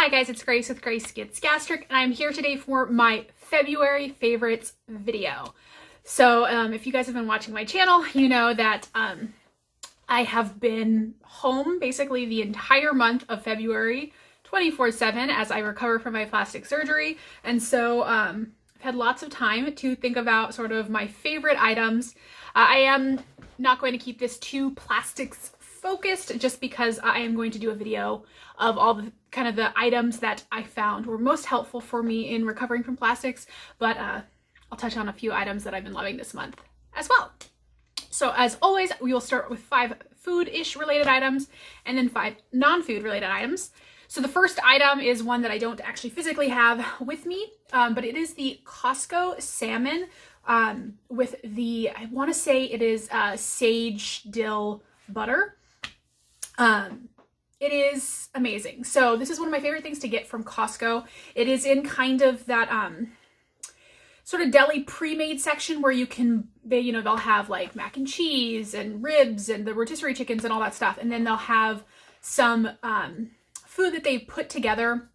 Hi guys, it's Grace with Grace Gets Gastric, and I'm here today for my February favorites video. So if you guys have been watching my channel, you know that I have been home basically the entire month of February 24/7 as I recover from my plastic surgery. And so I've had lots of time to think about sort of my favorite items. I am not going to keep this too plastics focused just because I am going to do a video of all the kind of the items that I found were most helpful for me in recovering from plastics, but I'll touch on a few items that I've been loving this month as well. So as always, we will start with 5 food-ish related items and then 5 non-food related items. So the first item is one that I don't actually physically have with me, but it is the Costco Salmon with the, I want to say it is sage dill butter. It is amazing. So this is one of my favorite things to get from Costco. It is in kind of that sort of deli pre-made section where you can, they'll have like mac and cheese and ribs and the rotisserie chickens and all that stuff. And then they'll have some food that they put together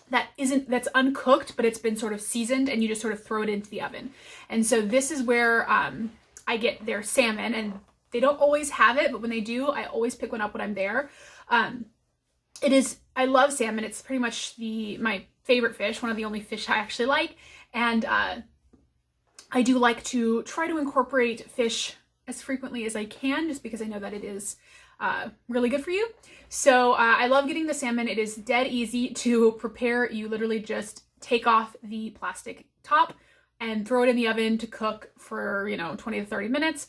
that's uncooked, but it's been sort of seasoned and you just sort of throw it into the oven. And so this is where I get their salmon, and they don't always have it, but when they do, I always pick one up when I'm there. I love salmon. It's pretty much my favorite fish, one of the only fish I actually like. And I do like to try to incorporate fish as frequently as I can, just because I know that it is really good for you. So I love getting the salmon. It is dead easy to prepare. You literally just take off the plastic top and throw it in the oven to cook for, 20 to 30 minutes,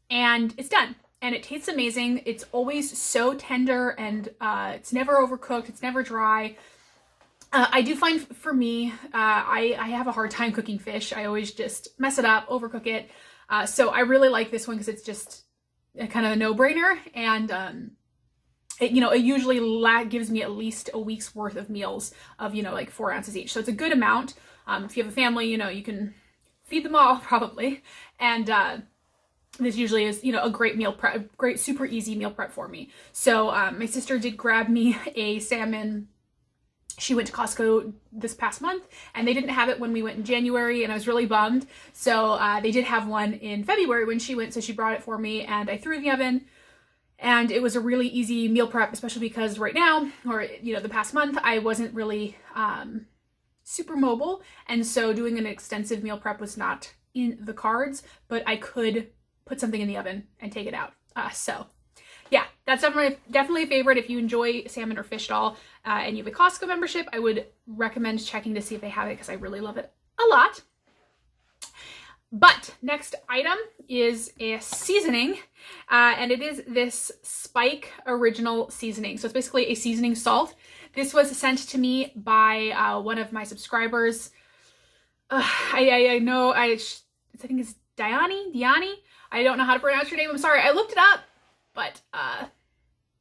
and it's done. And it tastes amazing. It's always so tender, and it's never overcooked. It's never dry. I do find for me, I have a hard time cooking fish. I always just mess it up, overcook it. So I really like this one because it's just kind of a no-brainer. And it usually gives me at least a week's worth of meals of, like 4 ounces each. So it's a good amount. If you have a family, you can feed them all probably. And this usually is, a great meal prep, great, super easy meal prep for me. So my sister did grab me a salmon. She went to Costco this past month, and they didn't have it when we went in January, and I was really bummed. So they did have one in February when she went, so she brought it for me, and I threw it in the oven. And it was a really easy meal prep, especially because right now, or the past month, I wasn't really super mobile, and so doing an extensive meal prep was not in the cards, but I could put something in the oven and take it out. So yeah, that's definitely a favorite. If you enjoy salmon or fish at all and you have a Costco membership, I would recommend checking to see if they have it, because I really love it a lot. But next item is a seasoning, and it is this Spike Original Seasoning. So it's basically a seasoning salt. This was sent to me by one of my subscribers. I know, I think it's Diani. I don't know how to pronounce your name. I'm sorry. I looked it up, but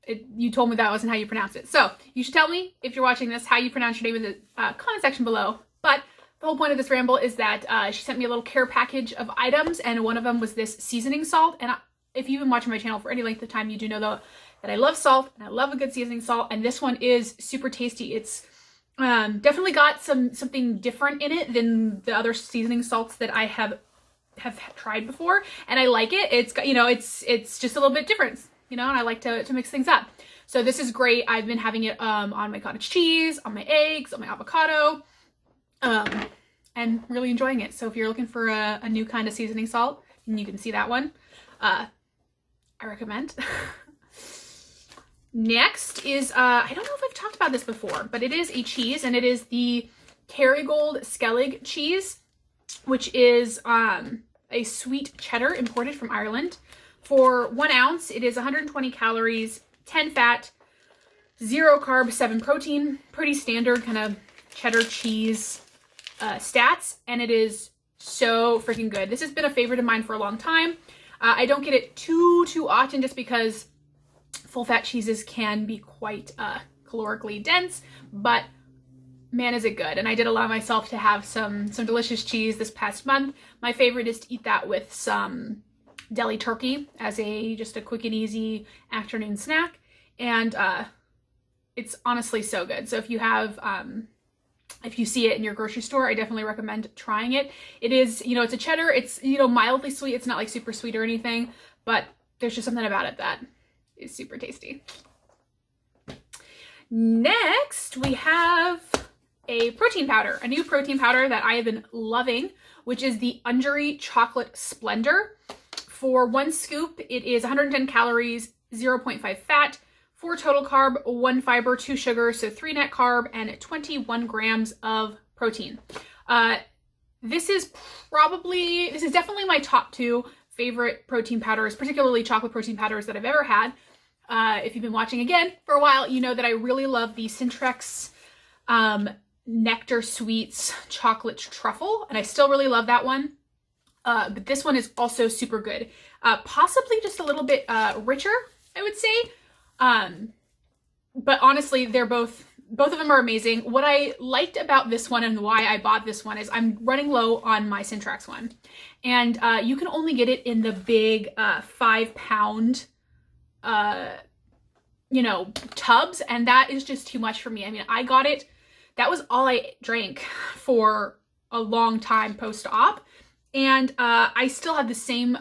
you told me that wasn't how you pronounce it. So you should tell me, if you're watching this, how you pronounce your name in the comment section below. But the whole point of this ramble is that she sent me a little care package of items, and one of them was this seasoning salt. And if you've been watching my channel for any length of time, you do know though that I love salt and I love a good seasoning salt. And this one is super tasty. It's definitely got something different in it than the other seasoning salts that I have tried before, and I like it. It's got, it's just a little bit different, and I like to mix things up. So this is great. I've been having it on my cottage cheese, on my eggs, on my avocado, and really enjoying it. So if you're looking for a new kind of seasoning salt, and you can see that one, I recommend. Next is, I don't know if I've talked about this before, but it is a cheese, and it is the Kerrygold Skellig cheese, which is a sweet cheddar imported from Ireland. For 1 ounce, it is 120 calories, 10 fat, 0 carb, 7 protein. Pretty standard kind of cheddar cheese stats, and it is so freaking good. This has been a favorite of mine for a long time. I don't get it too often, just because full fat cheeses can be quite calorically dense, but man, is it good. And I did allow myself to have some delicious cheese this past month. My favorite is to eat that with some deli turkey as just a quick and easy afternoon snack. And it's honestly so good. So if you have, if you see it in your grocery store, I definitely recommend trying it. It is, you know, it's a cheddar. It's, you know, mildly sweet. It's not like super sweet or anything, but there's just something about it that is super tasty. Next, we have a protein powder, a new protein powder that I have been loving, which is the UnderEat Chocolate Splendor. For 1 scoop, it is 110 calories, 0.5 fat, 4 total carb, 1 fiber, 2 sugar, so 3 net carb, and 21 grams of protein. This is definitely my top 2 favorite protein powders, particularly chocolate protein powders that I've ever had. If you've been watching again for a while, you know that I really love the Cintrix Nectar Sweets Chocolate Truffle, and I still really love that one. But this one is also super good. Possibly just a little bit richer, I would say. But honestly, they're both of them are amazing. What I liked about this one and why I bought this one is I'm running low on my Cintrax one. And you can only get it in the big 5-pound you know, tubs, and that is just too much for me. I mean, I got it, that was all I drank for a long time post-op, and I still have the same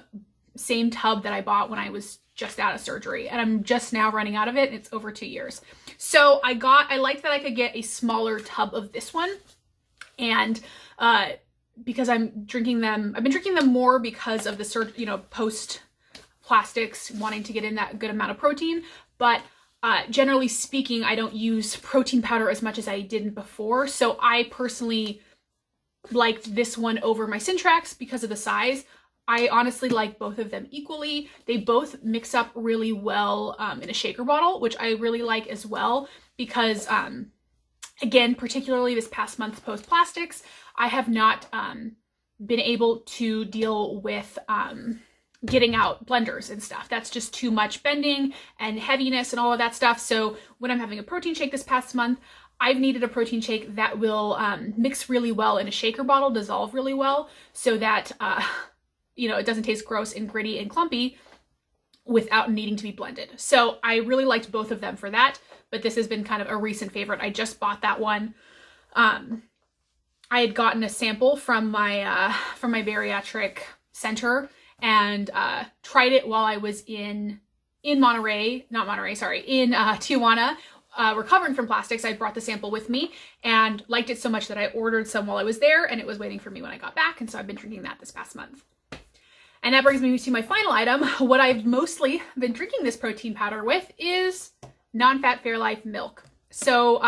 tub that I bought when I was just out of surgery, and I'm just now running out of it, and it's over 2 years. So I liked that I could get a smaller tub of this one, and because I've been drinking them more because of the post plastics, wanting to get in that good amount of protein. But generally speaking, I don't use protein powder as much as I did before. So I personally liked this one over my Cintrax because of the size. I honestly like both of them equally. They both mix up really well in a shaker bottle, which I really like as well because, again, particularly this past month post plastics, I have not been able to deal with getting out blenders and stuff. That's just too much bending and heaviness and all of that stuff. So when I'm having a protein shake this past month, I've needed a protein shake that will mix really well in a shaker bottle, dissolve really well, so that you know, it doesn't taste gross and gritty and clumpy without needing to be blended. So I really liked both of them for that, but this has been kind of a recent favorite. I just bought that one. I had gotten a sample from my bariatric center and tried it while I was in Tijuana, recovering from plastics. I brought the sample with me and liked it so much that I ordered some while I was there, and it was waiting for me when I got back, and so I've been drinking that this past month. And that brings me to my final item. What I've mostly been drinking this protein powder with is non-fat Fairlife milk. So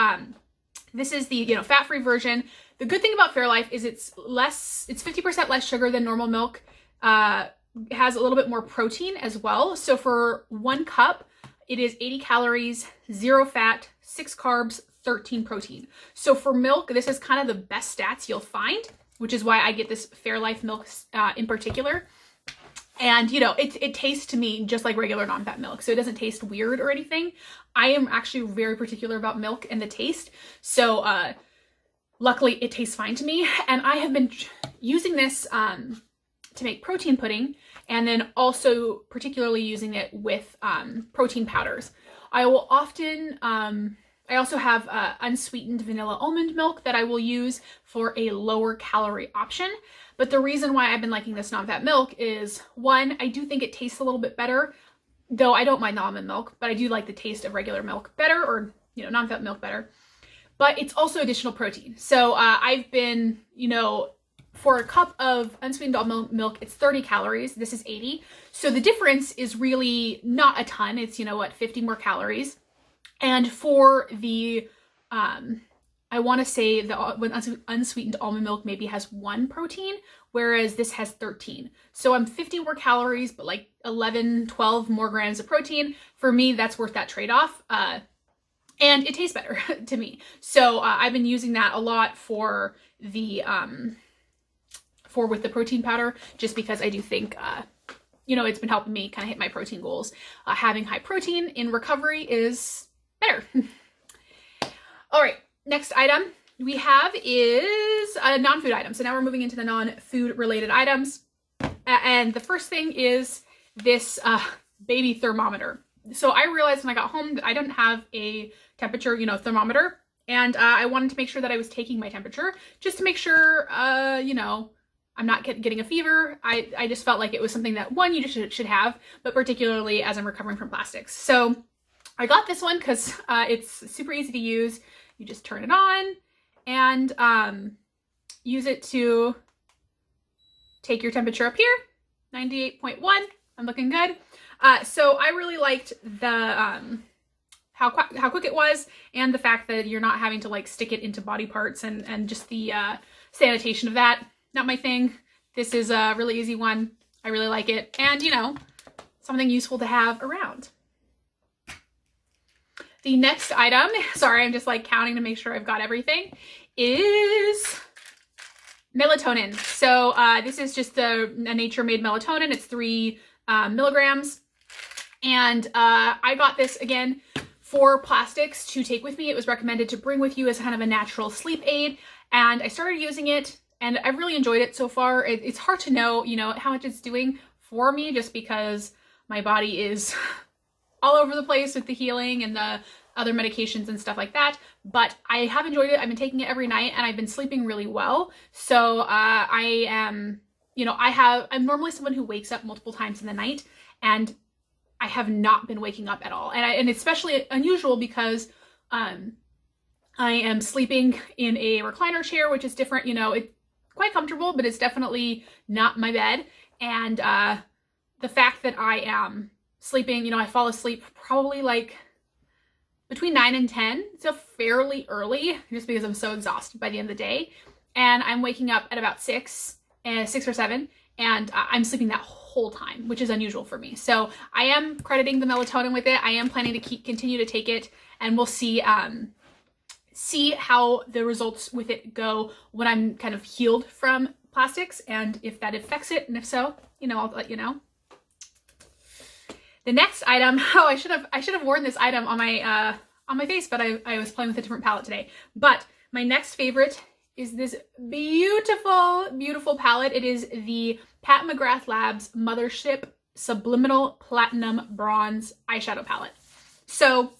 this is the fat-free version. The good thing about Fairlife is it's 50% less sugar than normal milk. It has a little bit more protein as well. So for 1 cup, it is 80 calories, 0 fat, 6 carbs, 13 protein. So for milk, this is kind of the best stats you'll find, which is why I get this Fairlife milk in particular. And, you know, it tastes to me just like regular non-fat milk. So it doesn't taste weird or anything. I am actually very particular about milk and the taste. So luckily it tastes fine to me. And I have been using this to make protein pudding, and then also particularly using it with protein powders. I will often, I also have unsweetened vanilla almond milk that I will use for a lower calorie option. But the reason why I've been liking this non-fat milk is, one, I do think it tastes a little bit better, though I don't mind the almond milk, but I do like the taste of regular milk better, or, you know, non-fat milk better. But it's also additional protein. So I've been, you know, for a cup of unsweetened almond milk, it's 30 calories. This is 80. So the difference is really not a ton. It's, 50 more calories. And for the, I want to say the unsweetened almond milk maybe has 1 protein, whereas this has 13. So I'm 50 more calories, but like 11, 12 more grams of protein. For me, that's worth that trade-off. And it tastes better to me. So I've been using that a lot for the, with the protein powder, just because I do think, it's been helping me kind of hit my protein goals. Having high protein in recovery is better. All right, next item we have is a non-food item. So now we're moving into the non-food related items. And the first thing is this baby thermometer. So I realized when I got home that I didn't have a temperature, you know, thermometer. And I wanted to make sure that I was taking my temperature just to make sure, you know, I'm not getting a fever. I just felt like it was something that, one, you just should have, but particularly as I'm recovering from plastics. So I got this one because it's super easy to use. You just turn it on and use it to take your temperature up here, 98.1. I'm looking good. So I really liked the how quick it was, and the fact that you're not having to like stick it into body parts, and just the sanitation of that. Not my thing. This is a really easy one. I really like it, and you know, something useful to have around. The next item, sorry, I'm just like counting to make sure I've got everything, is melatonin. So this is just a nature-made melatonin. It's 3 milligrams. And I got this, again, for plastics to take with me. It was recommended to bring with you as kind of a natural sleep aid. And I started using it, and I've really enjoyed it so far. It's hard to know, you know, how much it's doing for me, just because my body is all over the place with the healing and the other medications and stuff like that. But I have enjoyed it. I've been taking it every night, and I've been sleeping really well. So I am, you know, I'm normally someone who wakes up multiple times in the night, and I have not been waking up at all. And it's especially unusual because I am sleeping in a recliner chair, which is different, you know, it's quite comfortable, but it's definitely not my bed. And the fact that I am sleeping, you know, I fall asleep probably like between 9 and 10, so fairly early, just because I'm so exhausted by the end of the day. And I'm waking up at about 6 or 7, and I'm sleeping that whole time, which is unusual for me. So I am crediting the melatonin with it. I am planning to continue to take it, and we'll see how the results with it go when I'm kind of healed from plastics, and if that affects it, and if so, you know, I'll let you know. The next item, oh, I should have worn this item on my face, but I was playing with a different palette today. But my next favorite is this beautiful, beautiful palette. It is the Pat McGrath Labs Mothership Subliminal Platinum Bronze Eyeshadow Palette. So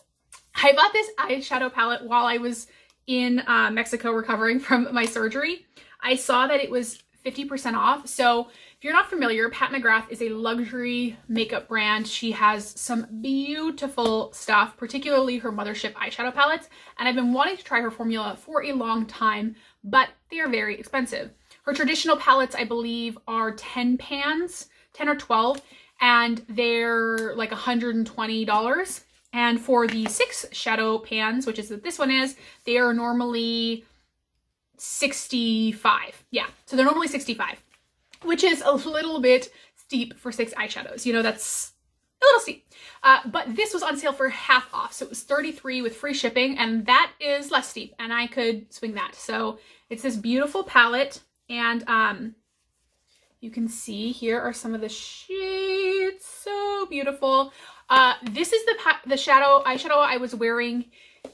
I bought this eyeshadow palette while I was in Mexico recovering from my surgery. I saw that it was 50% off. So if you're not familiar, Pat McGrath is a luxury makeup brand. She has some beautiful stuff, particularly her Mothership eyeshadow palettes. And I've been wanting to try her formula for a long time, but they are very expensive. Her traditional palettes, I believe, are 10 pans, 10 or 12, and they're like $120. And for the 6 shadow pans, which is what this one is, they are normally 65. Yeah, so they're normally 65, which is a little bit steep for 6 eyeshadows. You know, that's a little steep. But this was on sale for half off. So it was $33 with free shipping, and that is less steep, and I could swing that. So it's this beautiful palette, and you can see here are some of the shades. So beautiful. This is the eyeshadow I was wearing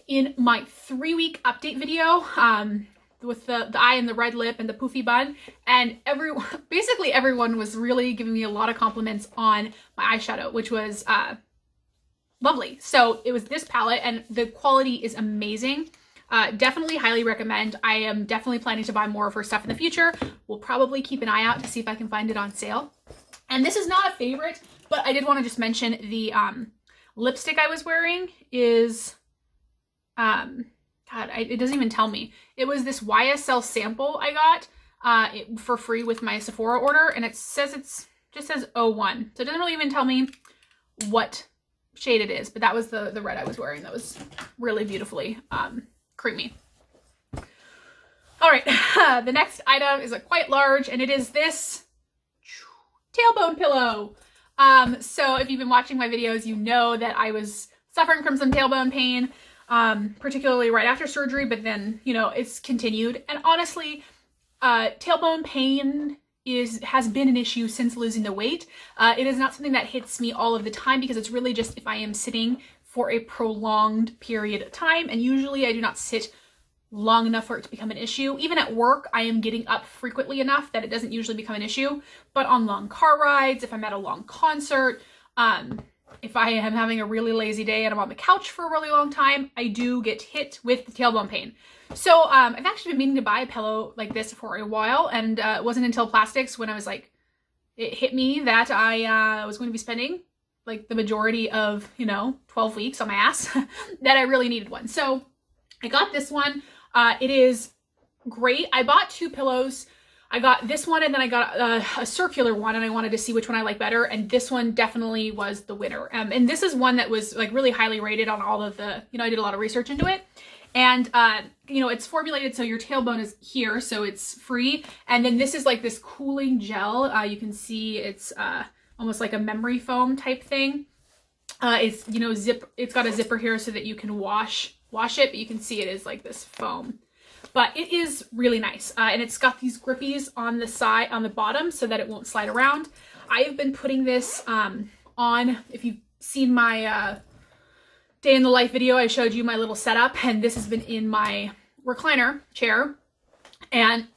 in my 3-week update video. With the eye and the red lip and the poofy bun, and basically everyone was really giving me a lot of compliments on my eyeshadow, which was lovely. So it was this palette, and the quality is amazing. Definitely highly recommend. I am definitely planning to buy more of her stuff in the future. We'll probably keep an eye out to see if I can find it on sale. And this is not a favorite, but I did want to just mention the lipstick I was wearing is God, it doesn't even tell me. It was this YSL sample I got for free with my Sephora order, and it just says 01. So it doesn't really even tell me what shade it is, but that was the red I was wearing. That was really beautifully creamy. All right, the next item is quite large, and it is this tailbone pillow. So if you've been watching my videos, you know that I was suffering from some tailbone pain, particularly right after surgery, but then, you know, it's continued. And honestly, tailbone pain has been an issue since losing the weight. It is not something that hits me all of the time, because it's really just if I am sitting for a prolonged period of time, and usually I do not sit long enough for it to become an issue. Even at work, I am getting up frequently enough that it doesn't usually become an issue, but on long car rides, if I'm at a long concert, if I am having a really lazy day and I'm on the couch for a really long time, I do get hit with the tailbone pain. So I've actually been meaning to buy a pillow like this for a while, and it wasn't until plastics when I was like, it hit me that I was going to be spending like the majority of, 12 weeks on my ass that I really needed one. So I got this one. It is great. I bought 2 pillows. I got this one and then I got a circular one, and I wanted to see which one I like better. And this one definitely was the winner. And this is one that was like really highly rated on all of the, I did a lot of research into it. And, it's formulated so your tailbone is here, so it's free. And then this is like this cooling gel. You can see it's almost like a memory foam type thing. It's, it's got a zipper here so that you can wash it, but you can see it is like this foam. But it is really nice. And it's got these grippies on the side, on the bottom, so that it won't slide around. I have been putting this on, if you've seen my day in the life video, I showed you my little setup, and this has been in my recliner chair, and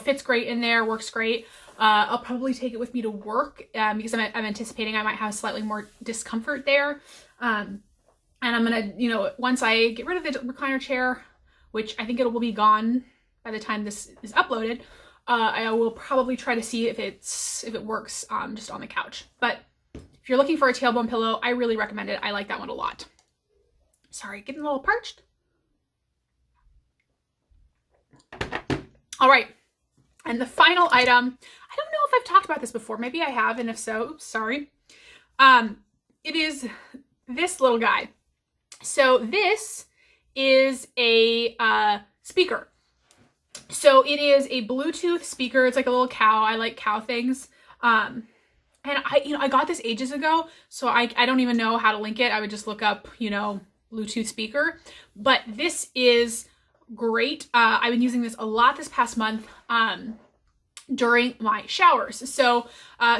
fits great in there, works great. I'll probably take it with me to work because I'm anticipating I might have slightly more discomfort there. And I'm gonna, once I get rid of the recliner chair, which I think it will be gone by the time this is uploaded, I will probably try to see if it works just on the couch. But if you're looking for a tailbone pillow, I really recommend it. I like that one a lot. Sorry, getting a little parched. All right, and the final item, I don't know if I've talked about this before. Maybe I have, and if so, oops, sorry. It is this little guy. So this is a speaker. So it is a Bluetooth speaker. It's like a little cow. I like cow things. And I got this ages ago, so I don't even know how to link it. I would just look up, Bluetooth speaker. But this is great. I've been using this a lot this past month during my showers. So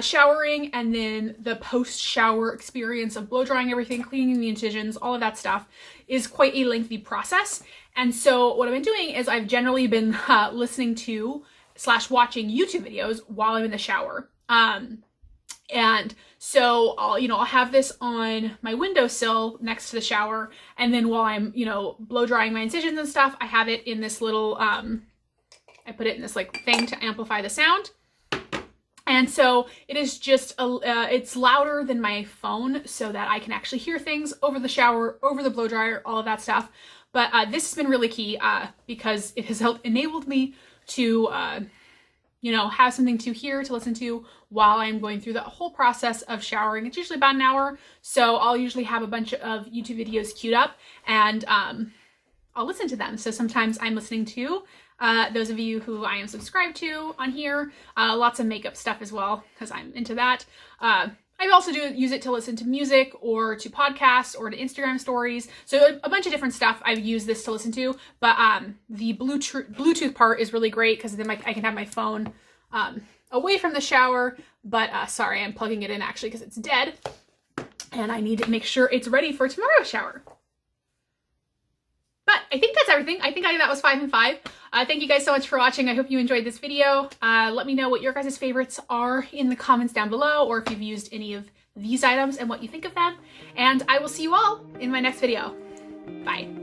showering and then the post-shower experience of blow drying everything, cleaning the incisions, all of that stuff is quite a lengthy process. And so what I've been doing is I've generally been listening to / watching YouTube videos while I'm in the shower. And so I'll have this on my windowsill next to the shower. And then while I'm, blow drying my incisions and stuff, I have it in this little, I put it in this like thing to amplify the sound. And so it is just, it's louder than my phone so that I can actually hear things over the shower, over the blow dryer, all of that stuff. But this has been really key because it has enabled me to, have something to hear, to listen to while I'm going through the whole process of showering. It's usually about an hour. So I'll usually have a bunch of YouTube videos queued up, and I'll listen to them. So sometimes I'm listening to those of you who I am subscribed to on here, lots of makeup stuff as well, because I'm into that. I also do use it to listen to music or to podcasts or to Instagram stories. So a bunch of different stuff I've used this to listen to, but the Bluetooth part is really great because then I can have my phone away from the shower. But sorry, I'm plugging it in actually because it's dead and I need to make sure it's ready for tomorrow's shower. But I think that's everything. I think that was 5 and 5. Thank you guys so much for watching. I hope you enjoyed this video. Let me know what your guys' favorites are in the comments down below, or if you've used any of these items and what you think of them. And I will see you all in my next video. Bye.